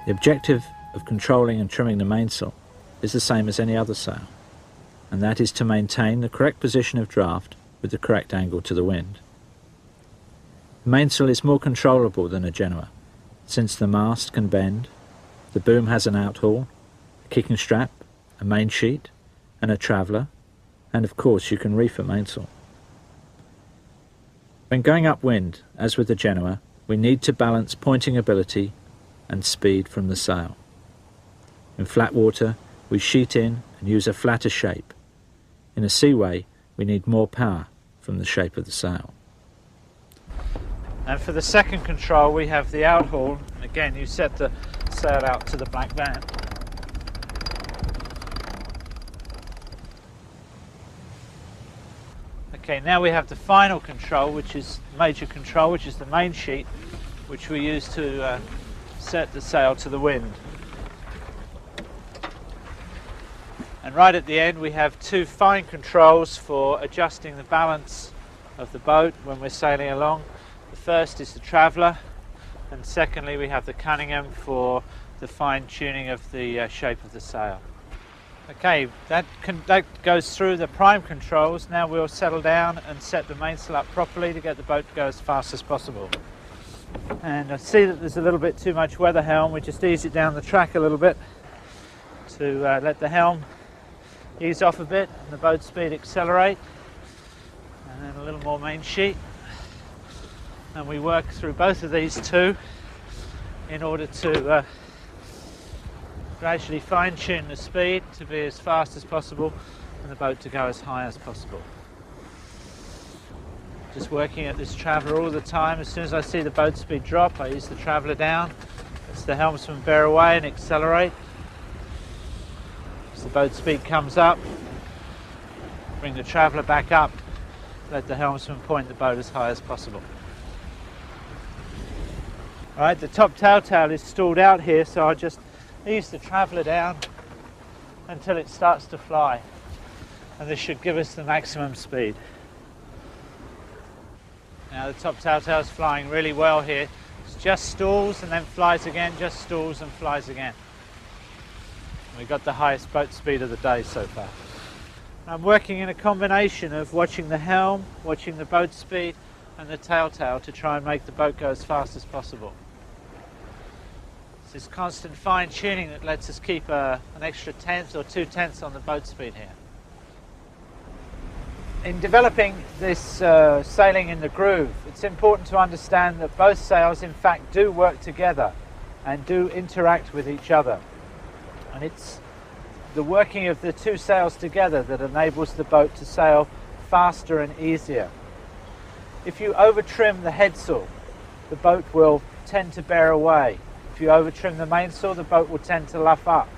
The objective of controlling and trimming the mainsail is the same as any other sail, and that is to maintain the correct position of draft with the correct angle to the wind. The mainsail is more controllable than a Genoa, since the mast can bend, the boom has an outhaul, a kicking strap, a main sheet, and a traveller, and of course you can reef a mainsail. When going upwind, as with the Genoa, we need to balance pointing ability and speed from the sail. In flat water, we sheet in and use a flatter shape. In a seaway, we need more power from the shape of the sail. And for the second control, we have the outhaul. Again, you set the sail out to the black band. Okay, now we have the final control, which is major control, which is the main sheet, which we use to set the sail to the wind. And right at the end we have two fine controls for adjusting the balance of the boat when we're sailing along. The first is the traveller, and secondly we have the Cunningham for the fine tuning of the shape of the sail. Okay, that goes through the prime controls. Now we'll settle down and set the mainsail up properly to get the boat to go as fast as possible. And I see that there's a little bit too much weather helm. We just ease it down the track a little bit to let the helm ease off a bit and the boat speed accelerate. And then a little more main sheet. And we work through both of these two in order to gradually fine-tune the speed to be as fast as possible and the boat to go as high as possible. Just working at this traveller all the time. As soon as I see the boat speed drop, I use the traveller down. As the helmsman bear away and accelerate. As the boat speed comes up, bring the traveller back up, let the helmsman point the boat as high as possible. Alright, the top tail is stalled out here, so I'll just ease the traveller down until it starts to fly, and this should give us the maximum speed. Now the top tail is flying really well here. It just stalls and then flies again, just stalls and flies again. We've got the highest boat speed of the day so far. I'm working in a combination of watching the helm, watching the boat speed and the tail to try and make the boat go as fast as possible. It's this constant fine tuning that lets us keep an extra tenth or 2/10 on the boat speed here. In developing this sailing in the groove, it's important to understand that both sails in fact do work together and do interact with each other. And it's the working of the two sails together that enables the boat to sail faster and easier. If you over-trim the headsail, the boat will tend to bear away. If you over-trim the mainsail, the boat will tend to luff up.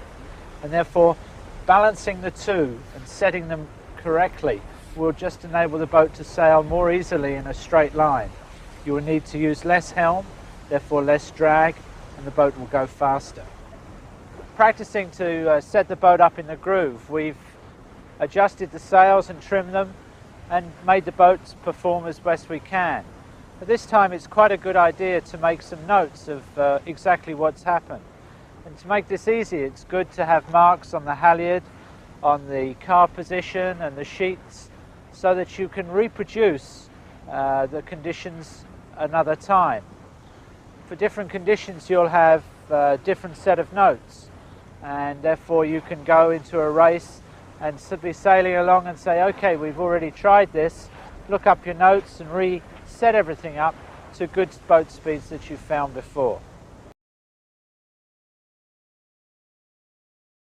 And therefore, balancing the two and setting them correctly will just enable the boat to sail more easily in a straight line. You will need to use less helm, therefore less drag, and the boat will go faster. Practicing to set the boat up in the groove, we've adjusted the sails and trimmed them and made the boat perform as best we can. But this time it's quite a good idea to make some notes of exactly what's happened. And to make this easy, it's good to have marks on the halyard, on the car position and the sheets, so that you can reproduce the conditions another time. For different conditions you'll have a different set of notes, and therefore you can go into a race and be sailing along and say, okay, we've already tried this, look up your notes and reset everything up to good boat speeds that you found before.